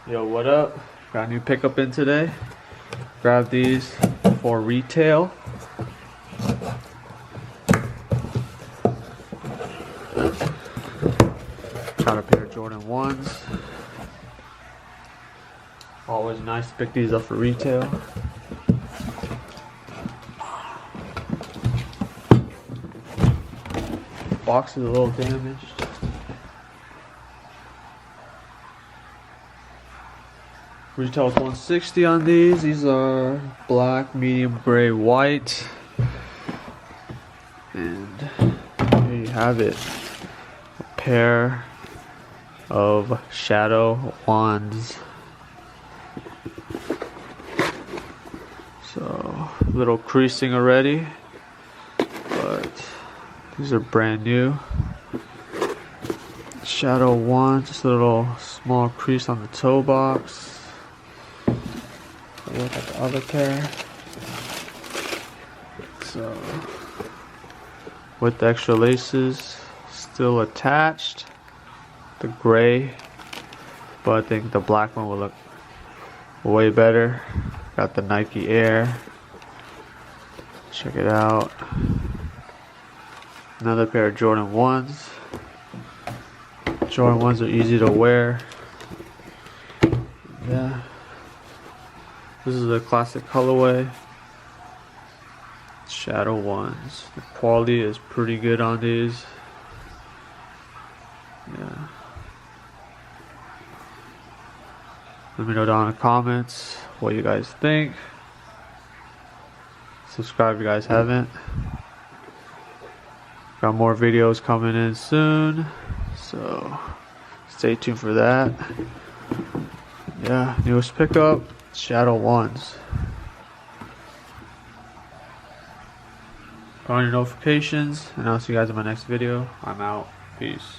Yo, what up? Got a new pickup in today. Grab these for retail. Got a pair of Jordan 1s. Always nice to pick these up for retail. Box is a little damaged. Retail is $160 on these. These are black, medium gray, white. And here you have it. A pair of Shadow 1s. So, a little creasing already. But these are brand new. Shadow 1, just a little small crease on the toe box. Look at the other pair. So, with the extra laces still attached, the gray, but I think the black one will look way better. Got the Nike Air. Check it out. Another pair of Jordan 1s. Jordan 1s are easy to wear. Yeah. This is a classic colorway. Shadow 1s. The quality is pretty good on these. Yeah. Let me know down in the comments what you guys think. Subscribe if you guys haven't. Got more videos coming in soon, so stay tuned for that. Yeah, newest pickup, Shadow 1s. Turn on your notifications, and I'll see you guys in my next video. I'm out. Peace.